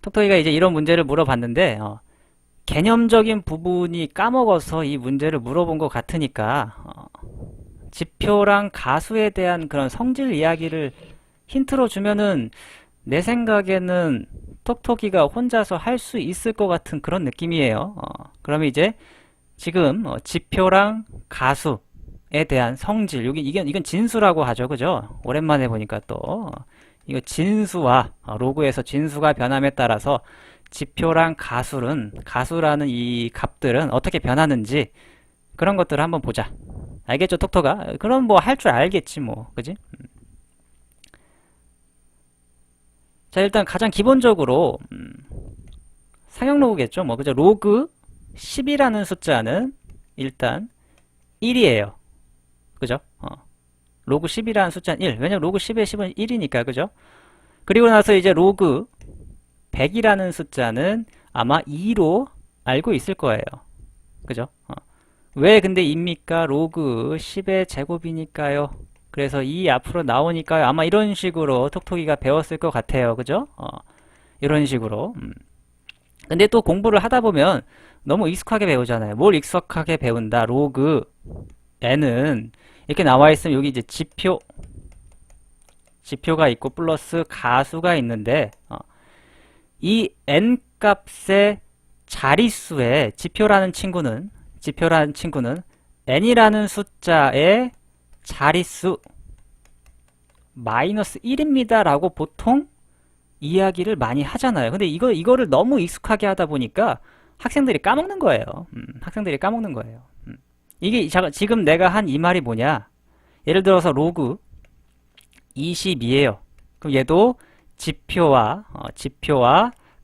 톡톡이가 이제 이런 문제를 물어봤는데, 개념적인 부분이 까먹어서 이 문제를 물어본 것 같으니까, 지표랑 가수에 대한 그런 성질 이야기를 힌트로 주면은 내 생각에는 톡톡이가 혼자서 할 수 있을 것 같은 그런 느낌이에요. 그러면 이제 지금 지표랑 가수에 대한 성질, 이건 진수라고 하죠, 그죠? 오랜만에 보니까 또 이거 진수와 로그에서 진수가 변함에 따라서 지표랑 가수라는 이 값들은 어떻게 변하는지 그런 것들을 한번 보자. 알겠죠, 톡톡아? 그럼 뭐 할 줄 알겠지, 뭐, 그지? 자, 일단 가장 기본적으로 상형 로그겠죠, 뭐, 그죠? 로그 10이라는 숫자는 일단 1이에요. 그죠? 로그 10이라는 숫자는 1. 왜냐면 로그 10의 10은 1이니까, 그죠? 그리고 나서 이제 로그 100이라는 숫자는 아마 2로 알고 있을 거예요. 그죠? 왜 근데 입니까? 로그 10의 제곱이니까요. 그래서 2 앞으로 나오니까요. 아마 이런 식으로 톡톡이가 배웠을 것 같아요. 그죠? 이런 식으로. 근데 또 공부를 하다 보면 너무 익숙하게 배우잖아요. 뭘 익숙하게 배운다? 로그 n은 이렇게 나와 있으면 여기 이제 지표가 있고 플러스 가수가 있는데 이 n 값의 자릿수에 지표라는 친구는 n이라는 숫자의 자릿수 마이너스 1입니다 라고 보통 이야기를 많이 하잖아요. 근데 이거를 너무 익숙하게 하다 보니까 학생들이 까먹는 거예요. 학생들이 까먹는 거예요. 이게 지금 내가 한 이 말이 뭐냐? 예를 들어서 로그 22예요. 그럼 얘도 지표와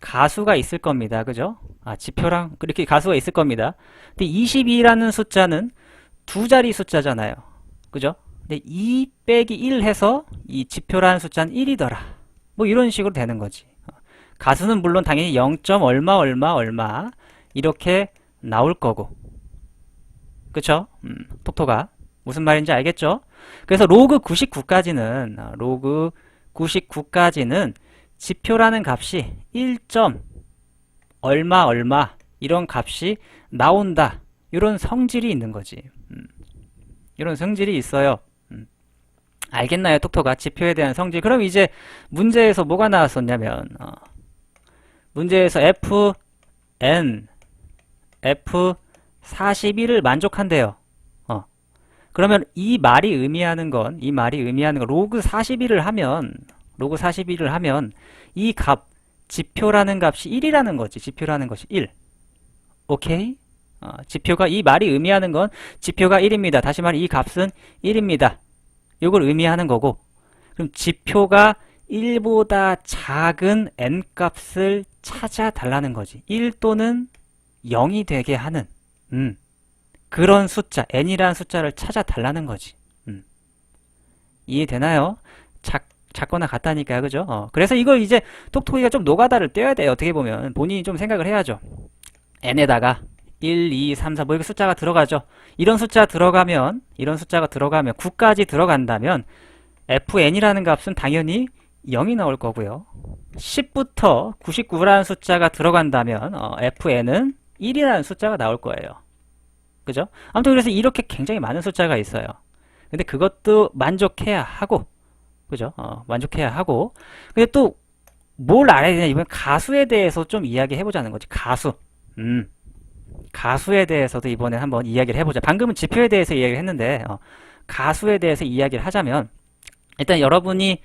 가수가 있을 겁니다. 그죠? 지표랑 그렇게 가수가 있을 겁니다. 근데 22라는 숫자는 두 자리 숫자잖아요. 그죠? 근데 2 빼기 1 해서 이 지표라는 숫자는 1이더라. 뭐 이런 식으로 되는 거지. 가수는 물론 당연히 0. 얼마 이렇게 나올 거고. 그쵸? 톡톡아. 무슨 말인지 알겠죠? 그래서 로그 99까지는 지표라는 값이 1. 얼마 이런 값이 나온다. 이런 성질이 있는 거지. 이런 성질이 있어요. 알겠나요, 톡톡아? 지표에 대한 성질. 그럼 이제 문제에서 뭐가 나왔었냐면 문제에서 F41을 만족한대요. 그러면 이 말이 의미하는 건 로그 41을 하면 이 값, 지표라는 값이 1이라는 거지. 지표라는 것이 1. 오케이? 이 말이 의미하는 건 지표가 1입니다. 다시 말해 이 값은 1입니다. 이걸 의미하는 거고, 그럼 지표가 1보다 작은 n 값을 찾아 달라는 거지. 1 또는 0이 되게 하는 그런 숫자, n이라는 숫자를 찾아 달라는 거지. 이해되나요? 작거나 같다니까요, 그죠? 그래서 이걸 이제 톡톡이가 좀 노가다를 떼야 돼요. 어떻게 보면 본인이 좀 생각을 해야죠. n에다가 1, 2, 3, 4 뭐 이렇게 숫자가 들어가죠. 이런 숫자가 들어가면 9까지 들어간다면 fn이라는 값은 당연히 0이 나올 거고요. 10부터 99라는 숫자가 들어간다면 fn은 1이라는 숫자가 나올 거예요. 그죠? 아무튼 그래서 이렇게 굉장히 많은 숫자가 있어요. 근데 그것도 만족해야 하고, 그죠? 만족해야 하고. 근데 또 뭘 알아야 되냐? 이번 가수에 대해서 좀 이야기 해보자는 거지. 가수에 대해서도 이번에 한번 이야기를 해보자. 방금은 지표에 대해서 이야기를 했는데 가수에 대해서 이야기를 하자면 일단 여러분이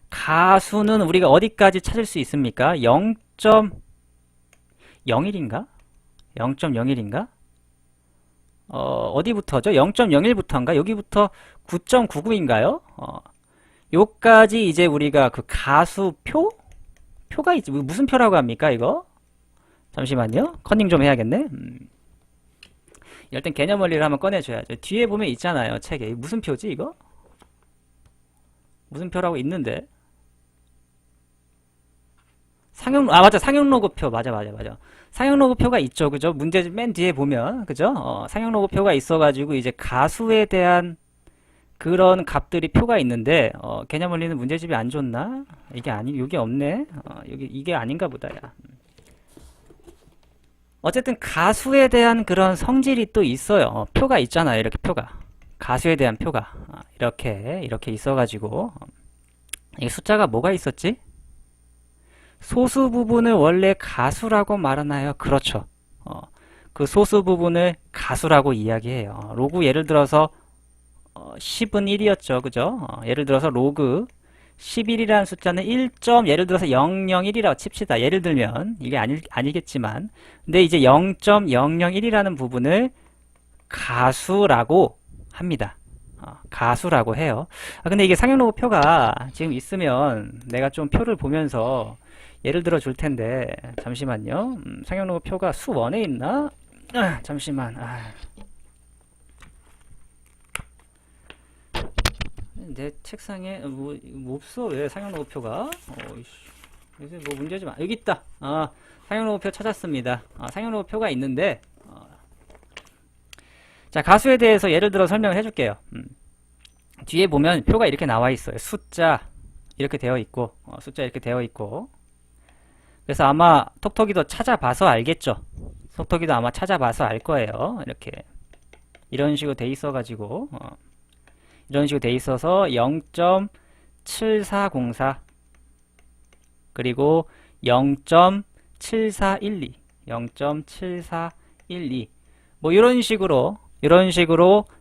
가수는 우리가 어디까지 찾을 수 있습니까? 0.01인가? 0.01인가? 어디부터죠? 0.01부터인가? 여기부터 9.99인가요? 요까지 이제 우리가 그 가수표? 표가 있지. 무슨 표라고 합니까, 이거? 잠시만요. 컨닝 좀 해야겠네. 일단 개념 원리를 한번 꺼내줘야죠. 뒤에 보면 있잖아요, 책에. 무슨 표지, 이거? 무슨 표라고 있는데? 맞아. 상용로그표. 맞아. 상용로그표가 있죠, 그죠? 문제 맨 뒤에 보면, 그죠? 상용로그표가 있어가지고, 이제 가수에 대한 그런 값들이 표가 있는데 개념 원리는 문제집이 안 줬나? 이게 없네. 이게 아닌가 보다야. 어쨌든 가수에 대한 그런 성질이 또 있어요. 표가 있잖아요. 이렇게 표가. 가수에 대한 표가 이렇게 있어가지고 이 숫자가 뭐가 있었지? 소수 부분을 원래 가수라고 말하나요? 그렇죠. 그 소수 부분을 가수라고 이야기해요. 로그 예를 들어서 10은 1이었죠. 그죠? 예를 들어서 로그 11이라는 숫자는 1. 예를 들어서 001이라고 칩시다. 예를 들면 이게 아니겠지만 근데 이제 0.001이라는 부분을 가수라고 합니다. 가수라고 해요. 근데 이게 상용로그 표가 지금 있으면 내가 좀 표를 보면서 예를 들어 줄 텐데 잠시만요. 상용로그 표가 수1에 있나? 잠시만. 내 책상에 뭐 없어. 왜 상용로그 표가? 요새 뭐 문제 좀 여기 있다. 상용로그 표 찾았습니다. 상용로그 표가 있는데 자, 가수에 대해서 예를 들어 설명을 해줄게요. 뒤에 보면 표가 이렇게 나와 있어요. 숫자 이렇게 되어 있고 숫자 이렇게 되어 있고 그래서 아마 톡톡이도 찾아봐서 알겠죠. 톡톡이도 아마 찾아봐서 알 거예요. 이렇게 이런 식으로 돼 있어 가지고 이런 식으로 돼 있어서 0.7404 그리고 0.7412 0.7412 뭐 이런 식으로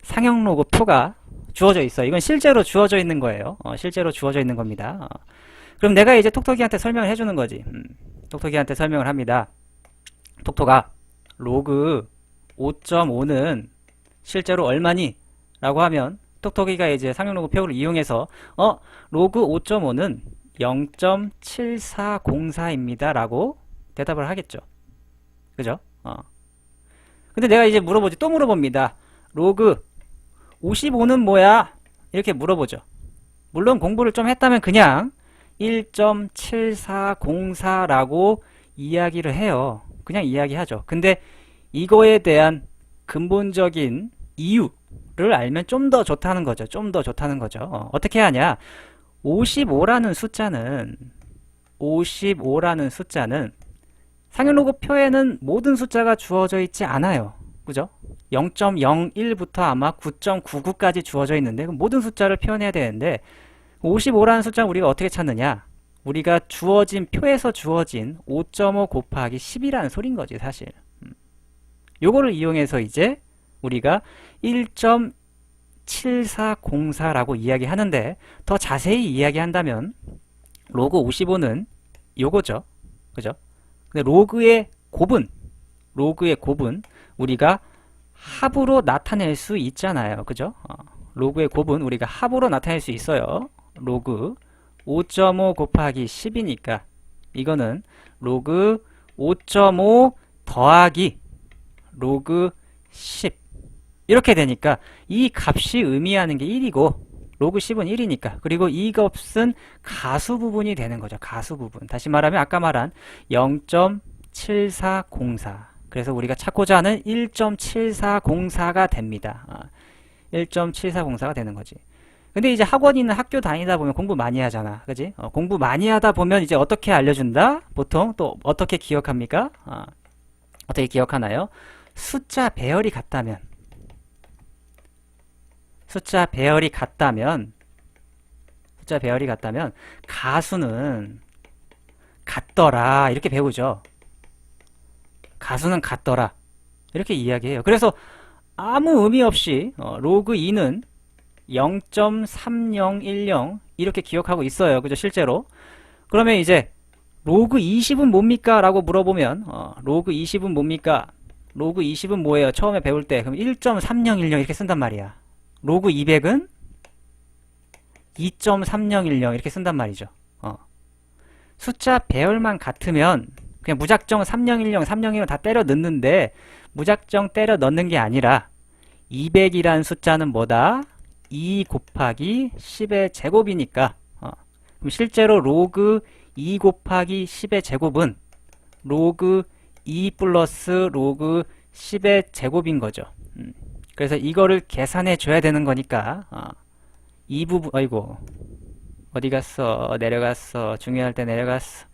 상형 로그 표가 주어져 있어요. 이건 실제로 주어져 있는 거예요. 실제로 주어져 있는 겁니다. 그럼 내가 이제 톡톡이한테 설명을 해주는 거지. 톡톡이한테 설명을 합니다. 톡톡아, 로그 5.5는 실제로 얼마니? 라고 하면 톡톡이가 이제 상용 로그 표를 이용해서 로그 5.5는 0.7404입니다. 라고 대답을 하겠죠. 그죠? 근데 내가 이제 물어보지. 또 물어봅니다. 로그 55는 뭐야? 이렇게 물어보죠. 물론 공부를 좀 했다면 그냥 1.7404라고 이야기를 해요. 그냥 이야기하죠. 근데 이거에 대한 근본적인 이유를 알면 좀 더 좋다는 거죠. 좀 더 좋다는 거죠. 어떻게 하냐? 55라는 숫자는 상용 로그 표에는 모든 숫자가 주어져 있지 않아요. 그죠? 0.01부터 아마 9.99까지 주어져 있는데 모든 숫자를 표현해야 되는데 55라는 숫자는 우리가 어떻게 찾느냐? 우리가 주어진 표에서 주어진 5.5 곱하기 10이라는 소린 거지 사실. 요거를 이용해서 이제 우리가 1.7404라고 이야기하는데 더 자세히 이야기한다면 로그 55는 요거죠. 그죠? 근데 로그의 곱은 우리가 합으로 나타낼 수 있잖아요. 그죠? 로그의 곱은 우리가 합으로 나타낼 수 있어요. 로그 5.5 곱하기 10이니까 이거는 로그 5.5 더하기 로그 10 이렇게 되니까 이 값이 의미하는 게 1이고 로그 10은 1이니까 그리고 이 값은 가수 부분이 되는 거죠. 가수 부분. 다시 말하면 아까 말한 0.7404 그래서 우리가 찾고자 하는 1.7404가 됩니다. 1.7404가 되는 거지. 근데 이제 학원이나 학교 다니다 보면 공부 많이 하잖아. 그지? 공부 많이 하다 보면 이제 어떻게 알려준다? 보통 또 어떻게 기억합니까? 어떻게 기억하나요? 숫자 배열이 같다면 가수는 같더라. 이렇게 배우죠. 가수는 같더라. 이렇게 이야기해요. 그래서 아무 의미 없이 로그 2는 0.3010 이렇게 기억하고 있어요. 그죠? 실제로. 그러면 이제 로그 20은 뭡니까? 라고 물어보면 로그 20은 뭡니까? 로그 20은 뭐예요? 처음에 배울 때 그럼 1.3010 이렇게 쓴단 말이야. 로그 200은 2.3010 이렇게 쓴단 말이죠. 숫자 배열만 같으면 그냥 무작정 3010, 3010 다 때려 넣는데 무작정 때려 넣는 게 아니라 200이란 숫자는 뭐다? 2 곱하기 10의 제곱이니까 그럼 실제로 로그 2 곱하기 10의 제곱은 로그 2 플러스 로그 10의 제곱인 거죠. 그래서 이거를 계산해 줘야 되는 거니까 이 부분, 아이고, 어디 갔어? 내려갔어. 중요할 때 내려갔어.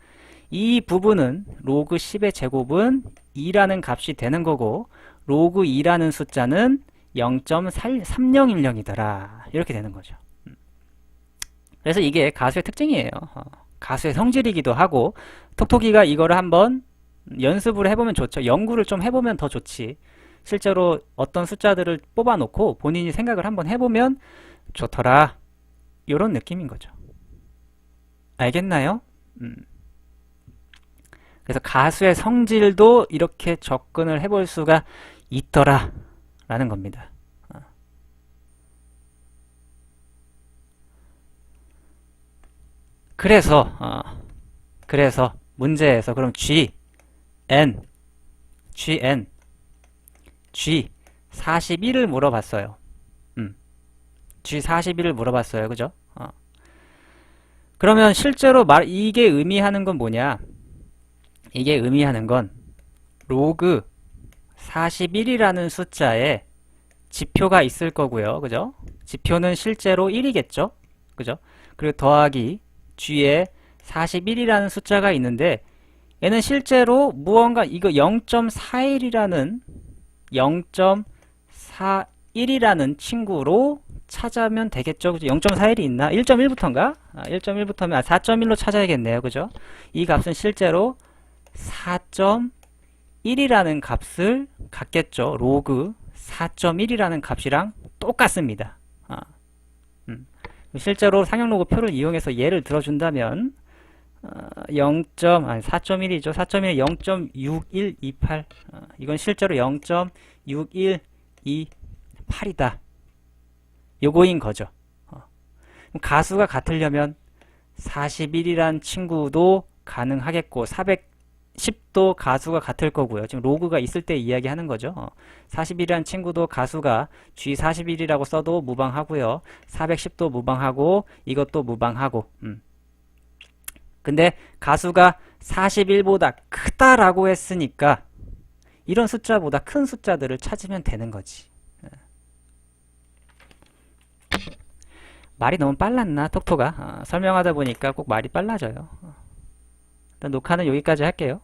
이 부분은 로그 10의 제곱은 2라는 값이 되는 거고, 로그 2라는 숫자는 0.3010이더라. 이렇게 되는 거죠. 그래서 이게 가수의 특징이에요. 가수의 성질이기도 하고, 톡톡이가 이거를 한번 연습을 해보면 좋죠. 연구를 좀 해보면 더 좋지. 실제로 어떤 숫자들을 뽑아놓고 본인이 생각을 한번 해보면 좋더라. 이런 느낌인 거죠. 알겠나요? 그래서 가수의 성질도 이렇게 접근을 해볼 수가 있더라. 라는 겁니다. 그래서 문제에서 그럼 G 41을 물어봤어요. G 41을 물어봤어요. 그죠? 그러면 실제로 이게 의미하는 건 뭐냐? 이게 의미하는 건 로그 41이라는 숫자에 지표가 있을 거고요. 그죠? 지표는 실제로 1이겠죠? 그죠? 그리고 더하기 G에 41이라는 숫자가 있는데 얘는 실제로 무언가 이거 0.41이라는 친구로 찾으면 되겠죠. 그죠? 0.41이 있나? 1.1부터인가? 1.1부터면 4.1로 찾아야겠네요. 그죠? 이 값은 실제로 4.1이라는 값을 갖겠죠. 로그 4.1이라는 값이랑 똑같습니다. 실제로 상형로그 표를 이용해서 예를 들어준다면 4.1이죠. 4.1이 0.6128 이건 실제로 0.6128이다. 요거인 거죠. 가수가 같으려면 41이란 친구도 가능하겠고 410도 가수가 같을 거고요. 지금 로그가 있을 때 이야기하는 거죠. 41이란 친구도 가수가 G41이라고 써도 무방하고요. 410도 무방하고 이것도 무방하고 근데 가수가 41보다 크다라고 했으니까 이런 숫자보다 큰 숫자들을 찾으면 되는 거지. 말이 너무 빨랐나 톡톡아? 설명하다 보니까 꼭 말이 빨라져요. 일단 녹화는 여기까지 할게요.